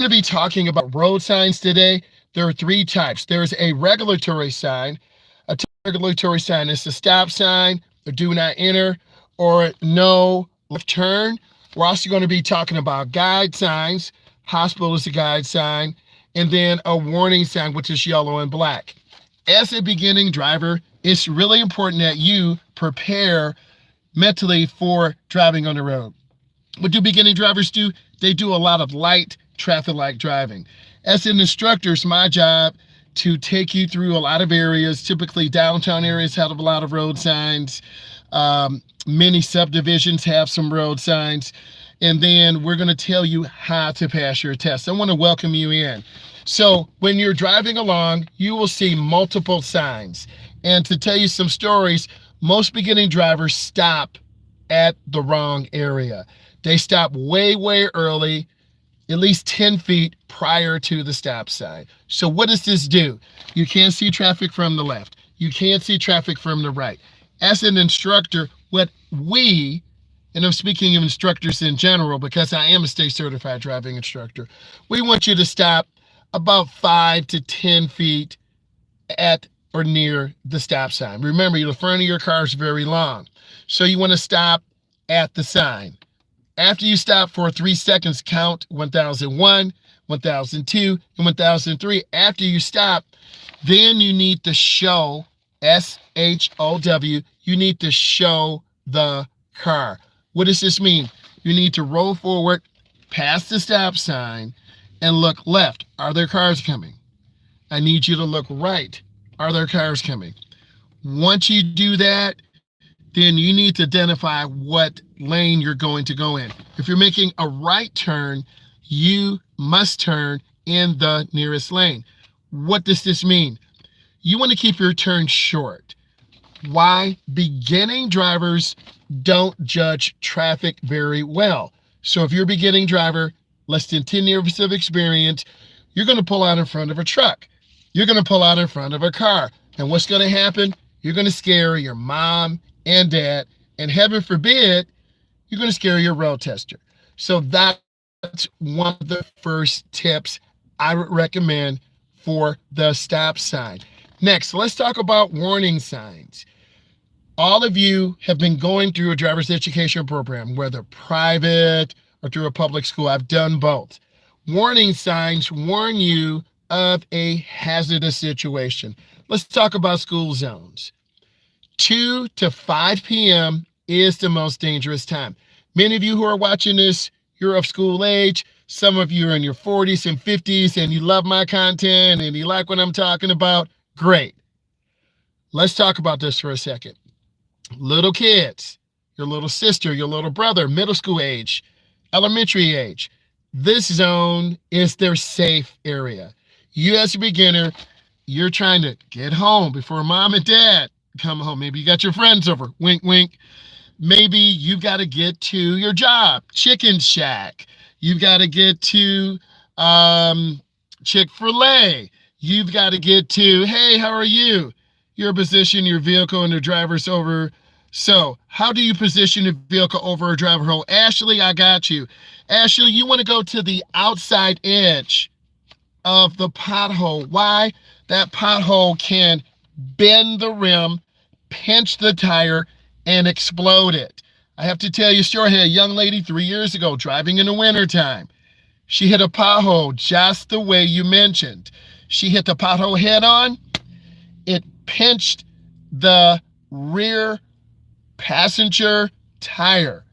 going to be talking about road signs today. There are three types. There's a regulatory sign. A regulatory sign is the stop sign, or do not enter, or no left turn. We're also going to be talking about guide signs. Hospital is a guide sign. And then a warning sign, which is yellow and black. As a beginning driver, it's really important that you prepare mentally for driving on the road. What do beginning drivers do? They do a lot of light traffic light driving. As an instructor, it's my job to take you through a lot of areas. Typically, downtown areas have a lot of road signs. Many subdivisions have some road signs. And then we're going to tell you how to pass your test. I want to welcome you in. So when you're driving along, you will see multiple signs. And to tell you some stories, most beginning drivers stop at the wrong area. They stop way, way early, at least 10 feet prior to the stop sign. So what does this do? You can't see traffic from the left. You can't see traffic from the right. As an instructor, what we, and I'm speaking of instructors in general because I am a state certified driving instructor, we want you to stop about 5 to 10 feet at or near the stop sign. Remember, the front of your car is very long. So you want to stop at the sign. After you stop for 3 seconds, count 1001, 1002, and 1003. After you stop, then you need to show, S-H-O-W, you need to show the car. What does this mean? You need to roll forward past the stop sign and look left. Are there cars coming? I need you to look right. Are there cars coming? Once you do that, then you need to identify what lane you're going to go in. If you're making a right turn, you must turn in the nearest lane. What does this mean? You want to keep your turn short. Why? Beginning drivers don't judge traffic very well. So if you're a beginning driver, less than 10 years of experience, you're going to pull out in front of a truck. You're going to pull out in front of a car. And what's going to happen? You're going to scare your mom and dad, and heaven forbid, you're going to scare your road tester. So that's one of the first tips I would recommend for the stop sign. Next, let's talk about warning signs. All of you have been going through a driver's education program, whether private or through a public school. I've done both. Warning signs warn you of a hazardous situation. Let's talk about school zones. 2 to 5 p.m. is the most dangerous time. Many of you who are watching this, you're of school age. Some of you are in your 40s and 50s and you love my content and you like what I'm talking about. Great. Let's talk about this for a second. Little kids, your little sister, your little brother, middle school age, elementary age. This zone is their safe area. You as a beginner, you're trying to get home before mom and dad come home. Maybe you got your friends over. Wink, wink. Maybe you got to get to your job, Chicken Shack. You've got to get to Chick-fil-A. You've got to get to, hey, how are you? You're positioning your vehicle and the driver's over. So how do you position the vehicle over a driver hole? Ashley, I got you. Ashley, you want to go to the outside edge of the pothole. Why? That pothole can bend the rim, pinch the tire, and explode it. I have to tell you a story. I had a young lady 3 years ago driving in the wintertime. She hit a pothole just the way you mentioned. She hit the pothole head on. It pinched the rear passenger tire.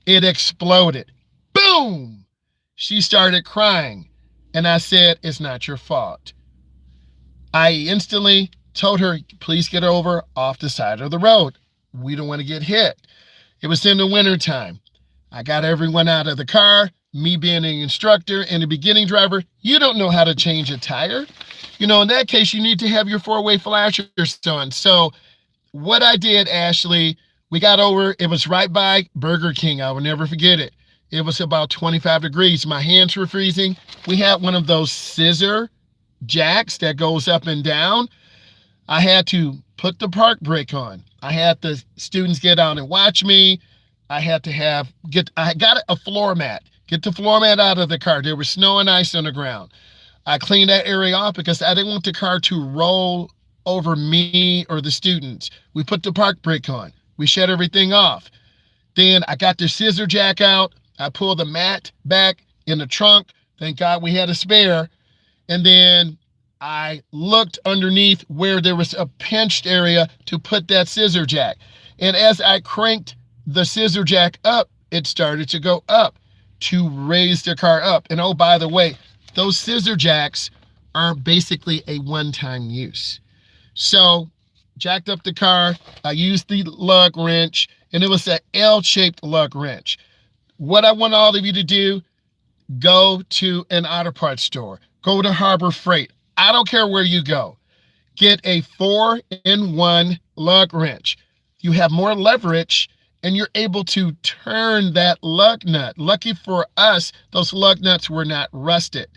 It exploded. Boom! She started crying. And I said, it's not your fault. I instantly told her, please get over off the side of the road. We don't want to get hit. It was in the wintertime. I got everyone out of the car. Me being an instructor and a beginning driver, you don't know how to change a tire. In that case, you need to have your four-way flashers on. So what I did, Ashley, we got over, it was right by Burger King. I will never forget it. It was about 25 degrees. My hands were freezing. We had one of those scissor jacks that goes up and down. I had to put the park brake on. I had the students get out and watch me. I got a floor mat. Get the floor mat out of the car. There was snow and ice on the ground. I cleaned that area off because I didn't want the car to roll over me or the students. We put the park brake on. We shut everything off. Then I got the scissor jack out. I pulled the mat back in the trunk. Thank God we had a spare. And then I looked underneath where there was a pinched area to put that scissor jack. And as I cranked the scissor jack up, it started to go up to raise the car up. And oh, by the way, those scissor jacks are basically a one-time use. So jacked up the car, I used the lug wrench, and it was an L-shaped lug wrench. What I want all of you to do, go to an auto parts store, go to Harbor Freight. I don't care where you go. Get a 4-in-1 lug wrench. You have more leverage and you're able to turn that lug nut. Lucky for us, those lug nuts were not rusted.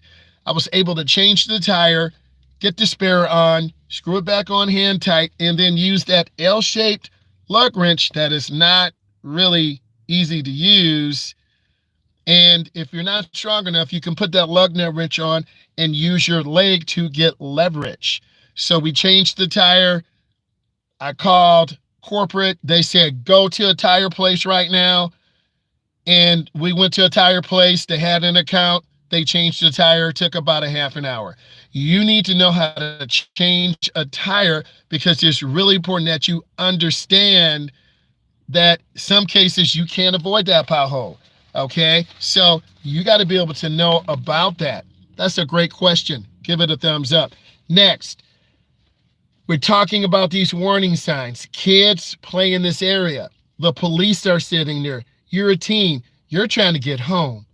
I was able to change the tire, get the spare on, screw it back on hand tight, and then use that L-shaped lug wrench that is not really easy to use. And if you're not strong enough, you can put that lug nut wrench on and use your leg to get leverage. So we changed the tire. I called corporate. They said, go to a tire place right now. And we went to a tire place. They had an account. They changed the tire. It took about a half an hour. You need to know how to change a tire because it's really important that you understand that some cases you can't avoid that pothole. Okay, so you got to be able to know about that. That's a great question. Give it a thumbs up. Next, we're talking about these warning signs. Kids play in this area. The police are sitting there. You're a teen. You're trying to get home,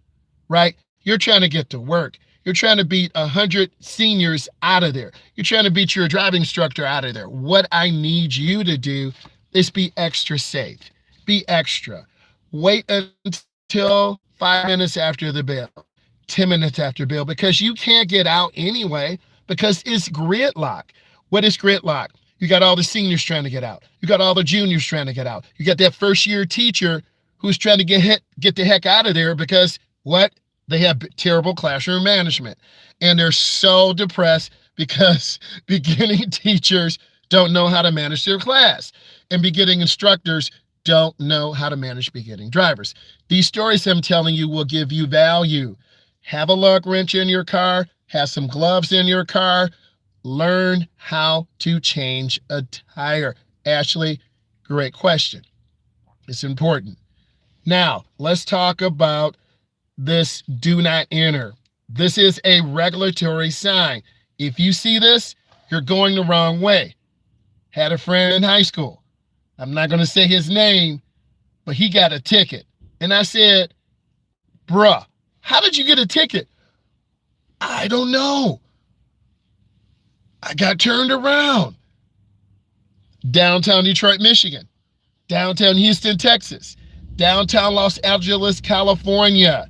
right? You're trying to get to work. You're trying to beat 100 seniors out of there. You're trying to beat your driving instructor out of there. What I need you to do is be extra safe. Be extra. Wait until 5 minutes after the bell, 10 minutes after bell, because you can't get out anyway because it's gridlock. What is gridlock? You got all the seniors trying to get out. You got all the juniors trying to get out. You got that first year teacher who's trying to get the heck out of there because what? They have terrible classroom management. And they're so depressed because beginning teachers don't know how to manage their class. And beginning instructors don't know how to manage beginning drivers. These stories I'm telling you will give you value. Have a lug wrench in your car. Have some gloves in your car. Learn how to change a tire. Ashley, great question. It's important. Now, let's talk about this do not enter. This is a regulatory sign. If you see this, you're going the wrong way. Had a friend in high school. I'm not going to say his name, but he got a ticket. And I said, bruh, how did you get a ticket? I don't know. I got turned around. Downtown Detroit, Michigan. Downtown Houston, Texas. Downtown Los Angeles, California.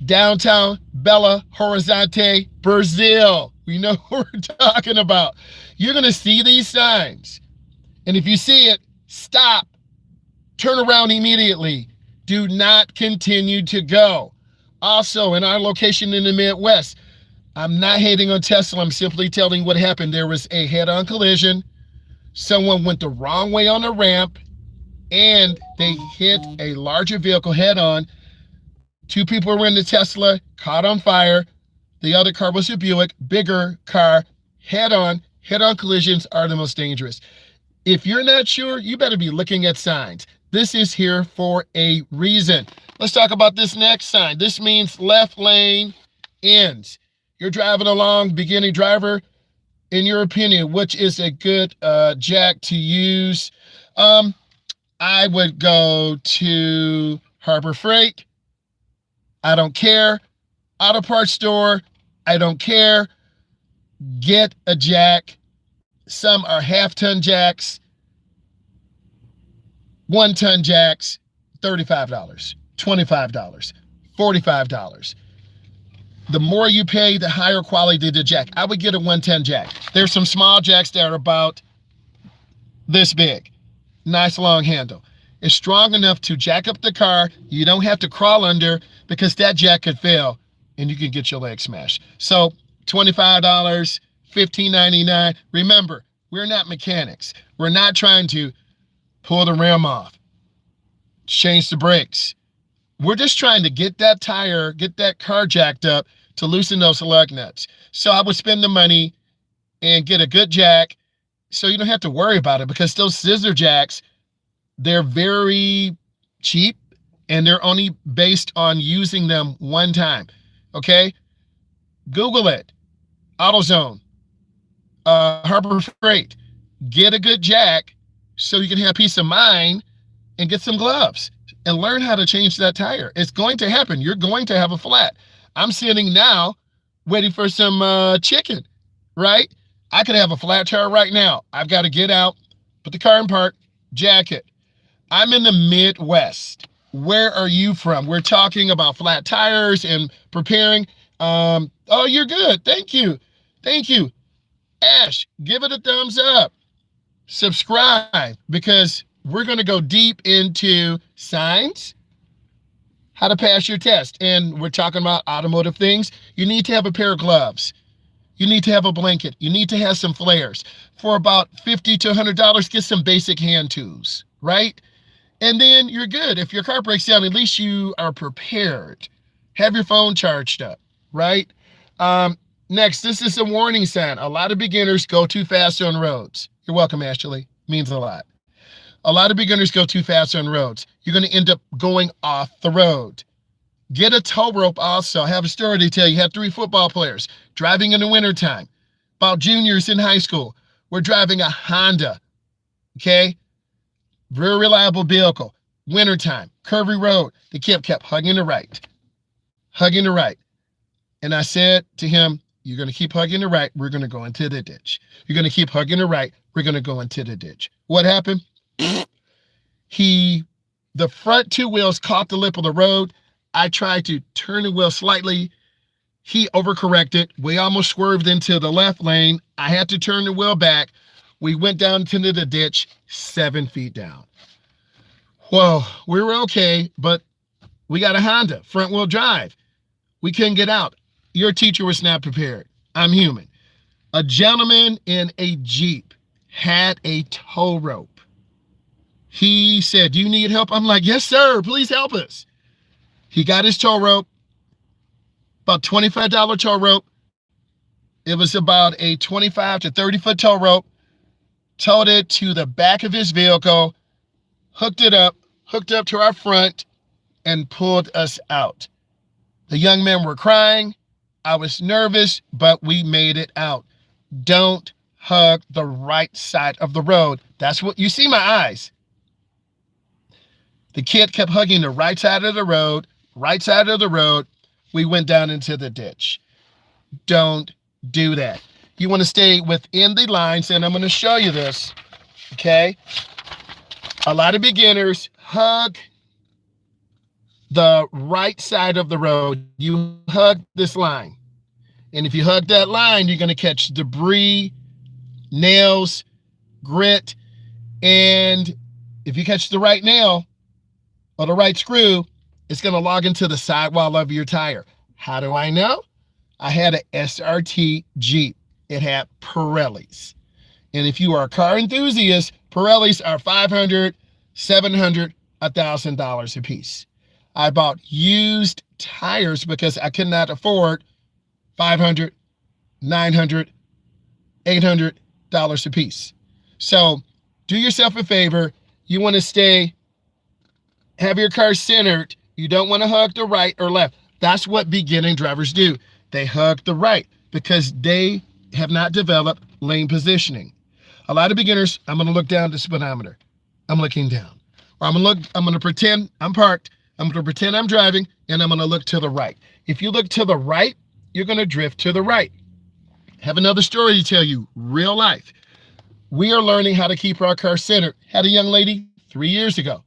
Downtown Belo Horizonte, Brazil. We know what we're talking about. You're going to see these signs. And if you see it, stop. Turn around immediately. Do not continue to go. Also, in our location in the Midwest, I'm not hating on Tesla. I'm simply telling what happened. There was a head-on collision. Someone went the wrong way on the ramp, and they hit a larger vehicle head-on. 2 people were in the Tesla, caught on fire. The other car was a Buick, bigger car, head-on. Head-on collisions are the most dangerous. If you're not sure, you better be looking at signs. This is here for a reason. Let's talk about this next sign. This means left lane ends. You're driving along, beginning driver. In your opinion, which is a good jack to use? I would go to Harbor Freight. I don't care. Auto parts store. I don't care. Get a jack. Some are half-ton jacks, 1-ton jacks, $35, $25, $45. The more you pay, the higher quality the jack. I would get a 1-ton jack. There's some small jacks that are about this big. Nice long handle. It's strong enough to jack up the car. You don't have to crawl under. because that jack could fail and you can get your leg smashed. So $25, $15.99. Remember, we're not mechanics. We're not trying to pull the rim off, change the brakes. We're just trying to get that tire, get that car jacked up to loosen those lug nuts. So I would spend the money and get a good jack so you don't have to worry about it, because those scissor jacks, they're very cheap and they're only based on using them one time. Okay? Google it. AutoZone, Harbor Freight. Get a good jack so you can have peace of mind, and get some gloves and learn how to change that tire. It's going to happen. You're going to have a flat. I'm sitting now waiting for some chicken, right? I could have a flat tire right now. I've got to get out, put the car in park, jack it. I'm in the Midwest. Where are you from? We're talking about flat tires and preparing. Oh, you're good. Thank you. Thank you. Ash, give it a thumbs up. Subscribe, because we're going to go deep into signs, how to pass your test. And we're talking about automotive things. You need to have a pair of gloves. You need to have a blanket. You need to have some flares. For about $50 to $100, get some basic hand tools, right? And then you're good. If your car breaks down, at least you are prepared. Have your phone charged up, right? Next, this is a warning sign. A lot of beginners go too fast on roads. You're welcome, Ashley. Means a lot. A lot of beginners go too fast on roads. You're going to end up going off the road. Get a tow rope also. I have a story to tell you. You have 3 football players driving in the wintertime, about juniors in high school. We're driving a Honda, okay? Very reliable vehicle. Wintertime, curvy road. The kid kept hugging the right. Hugging the right. And I said to him, you're going to keep hugging the right, we're going to go into the ditch. You're going to keep hugging the right, we're going to go into the ditch. What happened? The front 2 wheels caught the lip of the road. I tried to turn the wheel slightly. He overcorrected. We almost swerved into the left lane. I had to turn the wheel back. We went down into the ditch, 7 feet down. Whoa, we were okay, but we got a Honda, front wheel drive. We couldn't get out. Your teacher was not prepared. I'm human. A gentleman in a Jeep had a tow rope. He said, do you need help? I'm like, yes, sir. Please help us. He got his tow rope, about $25 tow rope. It was about a 25 to 30 foot tow rope. Towed it to the back of his vehicle, hooked up to our front, and pulled us out. The young men were crying. I was nervous, but we made it out. Don't hug the right side of the road. That's what you see my eyes. The kid kept hugging the right side of the road, right side of the road. We went down into the ditch. Don't do that. You want to stay within the lines, and I'm going to show you this, okay? A lot of beginners hug the right side of the road. You hug this line. And if you hug that line, you're going to catch debris, nails, grit, and if you catch the right nail or the right screw, it's going to log into the sidewall of your tire. How do I know? I had an SRT Jeep. It had Pirellis. And if you are a car enthusiast, Pirellis are $500, $700, $1,000 a piece. I bought used tires because I could not afford $500, $900, $800 a piece. So do yourself a favor. You want to have your car centered. You don't want to hug the right or left. That's what beginning drivers do. They hug the right because they have not developed lane positioning. A lot of beginners, I'm going to look down the speedometer. I'm looking down. Or I'm going to pretend I'm parked. I'm going to pretend I'm driving, and I'm going to look to the right. If you look to the right, you're going to drift to the right. Have another story to tell you, real life. We are learning how to keep our car centered. Had a young lady 3 years ago.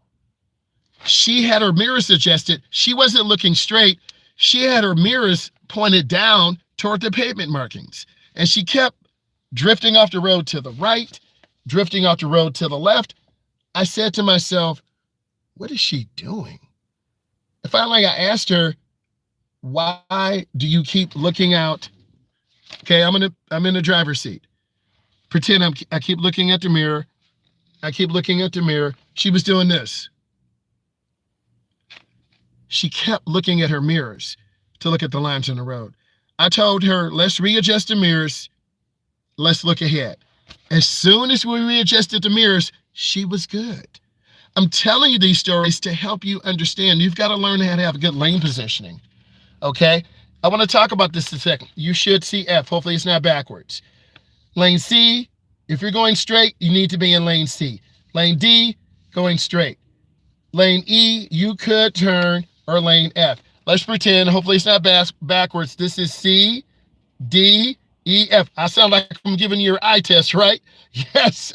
She had her mirrors adjusted. She wasn't looking straight. She had her mirrors pointed down toward the pavement markings. And she kept drifting off the road to the right, drifting off the road to the left. I said to myself, what is she doing? And finally, I asked her, Why do you keep looking out? Okay, I'm in the driver's seat. Pretend I keep looking at the mirror. I keep looking at the mirror. She was doing this. She kept looking at her mirrors to look at the lines on the road. I told her, let's readjust the mirrors. Let's look ahead. As soon as we readjusted the mirrors, she was good. I'm telling you these stories to help you understand. You've got to learn how to have good lane positioning. Okay? I want to talk about this in a second. You should see F. Hopefully it's not backwards. Lane C, if you're going straight, you need to be in lane C. Lane D, going straight. Lane E, you could turn, or lane F. Let's pretend, hopefully it's not backwards. This is C, D, E, F. I sound like I'm giving you your eye test, right? Yes.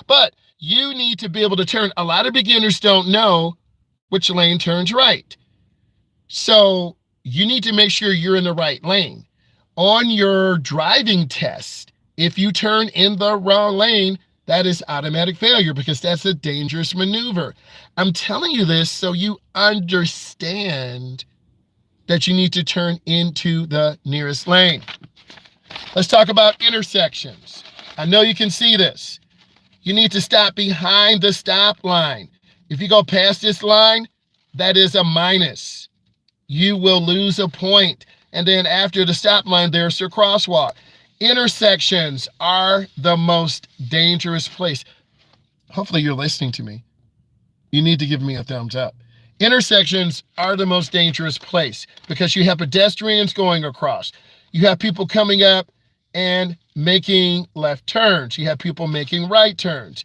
But you need to be able to turn. A lot of beginners don't know which lane turns right. So you need to make sure you're in the right lane. On your driving test, if you turn in the wrong lane, that is automatic failure because that's a dangerous maneuver. I'm telling you this so you understand that you need to turn into the nearest lane. Let's talk about intersections. I know you can see this. You need to stop behind the stop line. If you go past this line, that is a minus. You will lose a point. And then after the stop line, there's your crosswalk. Intersections are the most dangerous place. Hopefully you're listening to me. You need to give me a thumbs up. Intersections are the most dangerous place because you have pedestrians going across. You have people coming up and making left turns. You have people making right turns.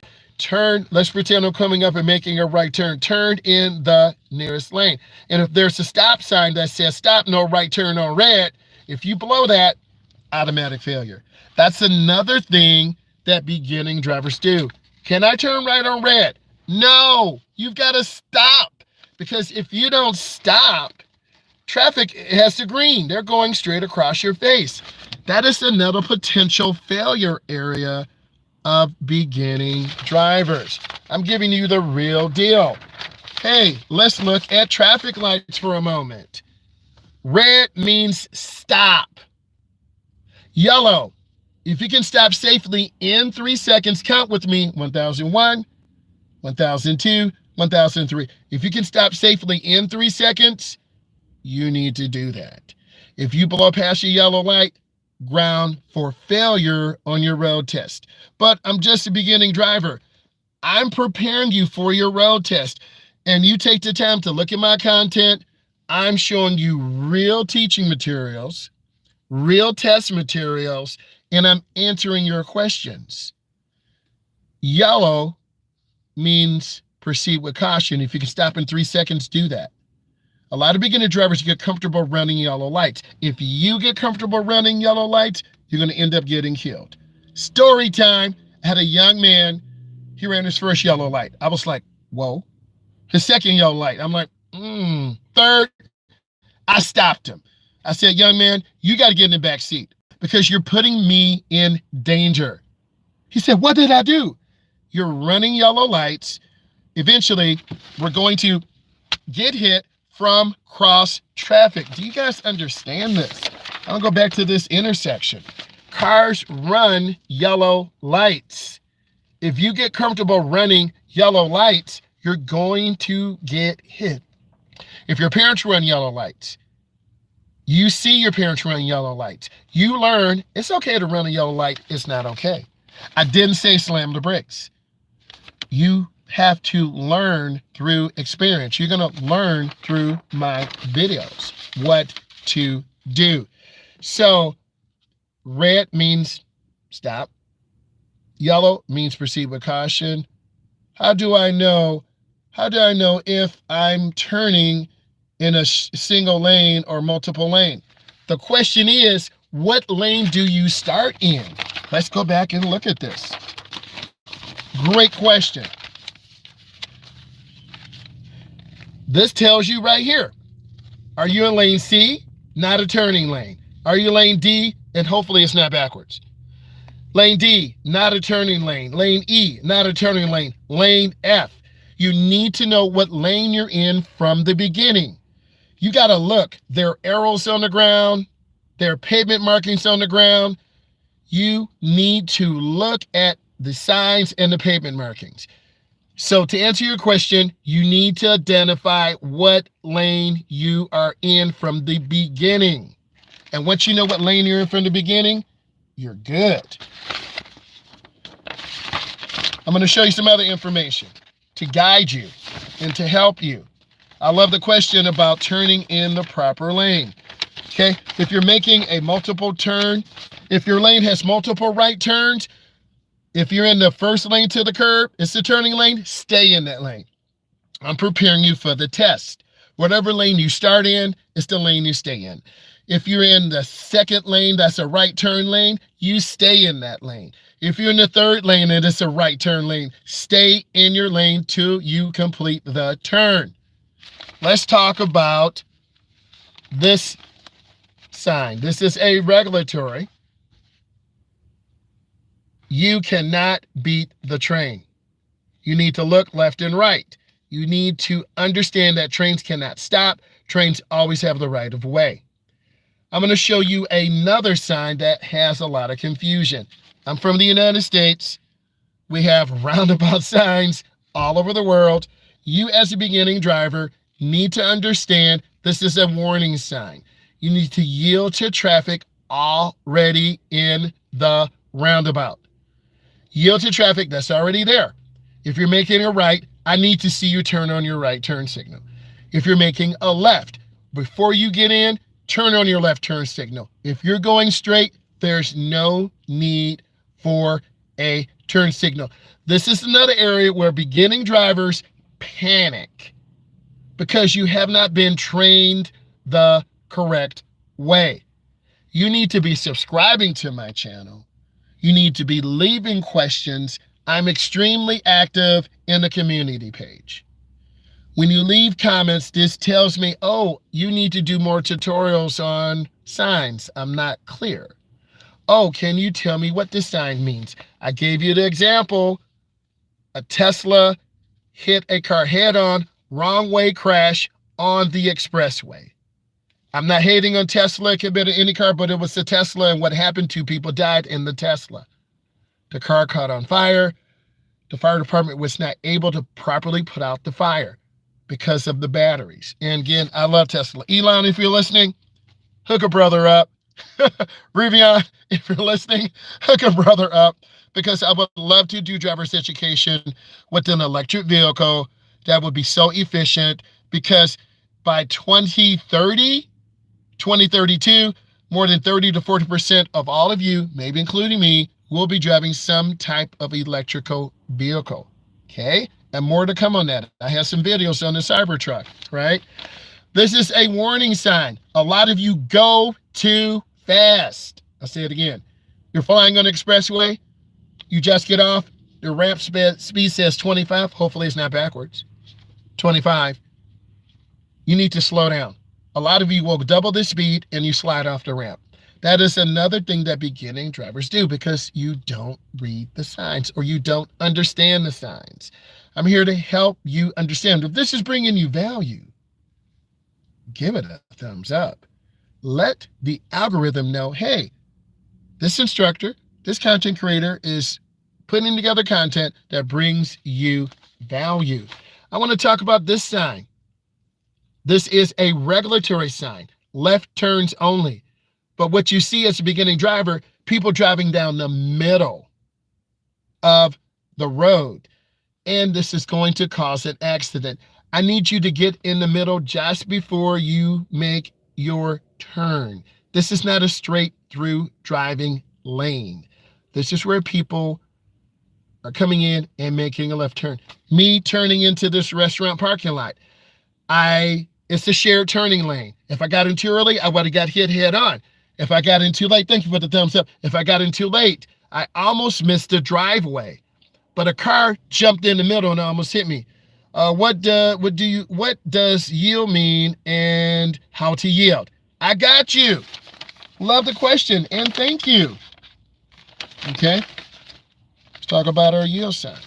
Let's pretend I'm coming up and making a right turn. Turn in the nearest lane. And if there's a stop sign that says stop, no right turn on red, if you blow that, automatic failure. That's another thing that beginning drivers do. Can I turn right on red? No, you've got to stop. Because if you don't stop, traffic has to green. They're going straight across your face. That is another potential failure area of beginning drivers. I'm giving you the real deal. Hey, let's look at traffic lights for a moment. Red means stop. Yellow, if you can stop safely in 3 seconds, count with me, 1001, 1002, 1003. If you can stop safely in 3 seconds, you need to do that. If you blow past your yellow light, ground for failure on your road test. But I'm just a beginning driver. I'm preparing you for your road test. And you take the time to look at my content. I'm showing you real teaching materials, real test materials, and I'm answering your questions. Yellow means proceed with caution. If you can stop in 3 seconds, do that. A lot of beginner drivers get comfortable running yellow lights. If you get comfortable running yellow lights, you're going to end up getting killed. Story time. I had a young man, he ran his first yellow light. I was like, whoa. His second yellow light. I'm like, Third, I stopped him. I said, young man, you got to get in the back seat because you're putting me in danger. He said, what did I do? You're running yellow lights. Eventually, we're going to get hit from cross traffic. Do you guys understand this? I'll go back to this intersection. Cars run yellow lights. If you get comfortable running yellow lights, you're going to get hit. If your parents run yellow lights, you see your parents run yellow lights. You learn it's okay to run a yellow light. It's not okay. I didn't say slam the brakes. You have to learn through experience. You're going to learn through my videos what to do. So red means stop. Yellow means proceed with caution. How do I know if I'm turning in a single lane or multiple lane? The question is, what lane do you start in? Let's go back and look at this. Great question. This tells you right here. Are you in lane C? Not a turning lane. Are you lane D? And hopefully it's not backwards. Lane D, not a turning lane. Lane E, not a turning lane. Lane F. You need to know what lane you're in from the beginning. You got to look. There are arrows on the ground. There are pavement markings on the ground. You need to look at the signs and the pavement markings. So to answer your question, you need to identify what lane you are in from the beginning. And once you know what lane you're in from the beginning, you're good. I'm going to show you some other information to guide you and to help you. I love the question about turning in the proper lane. Okay, if you're making a multiple turn, if your lane has multiple right turns, if you're in the first lane to the curb, it's the turning lane, stay in that lane. I'm preparing you for the test. Whatever lane you start in, it's the lane you stay in. If you're in the second lane, that's a right turn lane, you stay in that lane. If you're in the third lane and it's a right turn lane, stay in your lane till you complete the turn. Let's talk about this sign. This is a regulatory. You cannot beat the train. You need to look left and right. You need to understand that trains cannot stop. Trains always have the right of way. I'm going to show you another sign that has a lot of confusion. I'm from the United States. We have roundabout signs all over the world. You as a beginning driver need to understand this is a warning sign. You need to yield to traffic already in the roundabout. Yield to traffic that's already there. If you're making a right, I need to see you turn on your right turn signal. If you're making a left, before you get in, turn on your left turn signal. If you're going straight, there's no need for a turn signal. This is another area where beginning drivers panic because you have not been trained the correct way. You need to be subscribing to my channel. You need to be leaving questions. I'm extremely active in the community page. When you leave comments, this tells me, oh, you need to do more tutorials on signs. I'm not clear. Oh, can you tell me what this sign means? I gave you the example. A Tesla hit a car head-on, wrong way crash on the expressway. I'm not hating on Tesla. It could be any car, but it was the Tesla, and what happened, 2 people died in the Tesla. The car caught on fire. The fire department was not able to properly put out the fire because of the batteries. And again, I love Tesla. Elon, if you're listening, hook a brother up. Rivian, if you're listening, hook a brother up, because I would love to do driver's education with an electric vehicle that would be so efficient, because by 2030, 2032, more than 30 to 40% of all of you, maybe including me, will be driving some type of electrical vehicle. Okay? And more to come on that. I have some videos on the Cybertruck, right? This is a warning sign. A lot of you go too fast. I'll say it again. You're flying on the expressway. You just get off. The ramp speed says 25. Hopefully it's not backwards. 25. You need to slow down. A lot of you will double the speed and you slide off the ramp. That is another thing that beginning drivers do, because you don't read the signs or you don't understand the signs. I'm here to help you understand. If this is bringing you value, give it a thumbs up. Let the algorithm know, hey, this instructor, this content creator is putting together content that brings you value. I want to talk about this sign. This is a regulatory sign, left turns only. But what you see as a beginning driver, people driving down the middle of the road, and this is going to cause an accident. I need you to get in the middle just before you make your turn. This is not a straight through driving lane. This is where people are coming in and making a left turn. Me turning into this restaurant parking lot, it's a shared turning lane. If I got in too early, I would have got hit head on. If I got in too late, thank you for the thumbs up. If I got in too late, I almost missed the driveway, but a car jumped in the middle and almost hit me. What does yield mean and how to yield? I got you. Love the question and thank you. Okay, let's talk about our yield sign.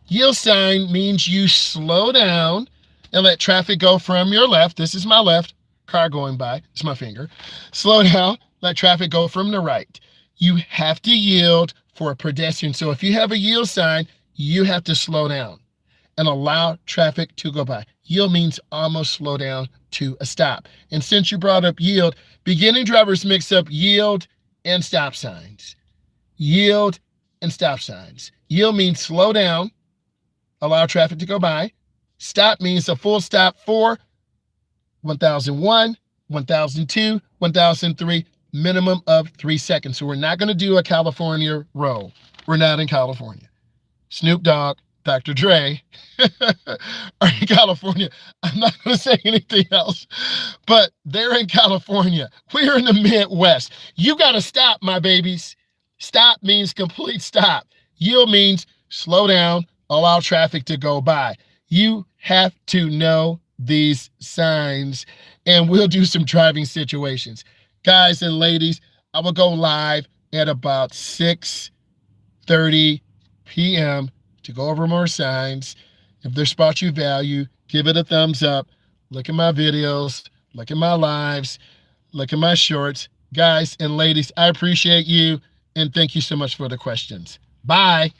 Yield sign means you slow down and let traffic go from your left. This is my left. car going by. It's my finger. Slow down. Let traffic go from the right. You have to yield for a pedestrian. So if you have a yield sign, you have to slow down and allow traffic to go by. Yield means almost slow down to a stop. And since you brought up yield, beginning drivers mix up yield and stop signs. Yield and stop signs. Yield means slow down, allow traffic to go by. Stop means a full stop for 1001, 1002, 1003, minimum of 3 seconds. So we're not going to do a California roll. We're not in California. Snoop Dogg, Dr. Dre are in California. I'm not going to say anything else, but they're in California. We're in the Midwest. You got to stop, my babies. Stop means complete stop. Yield means slow down, allow traffic to go by. You have to know these signs, and we'll do some driving situations. Guys and ladies, I will go live at about 6:30 p.m. to go over more signs. If there's spots you value, give it a thumbs up. Look at my videos, look at my lives, look at my shorts. Guys and ladies, I appreciate you, and thank you so much for the questions. Bye.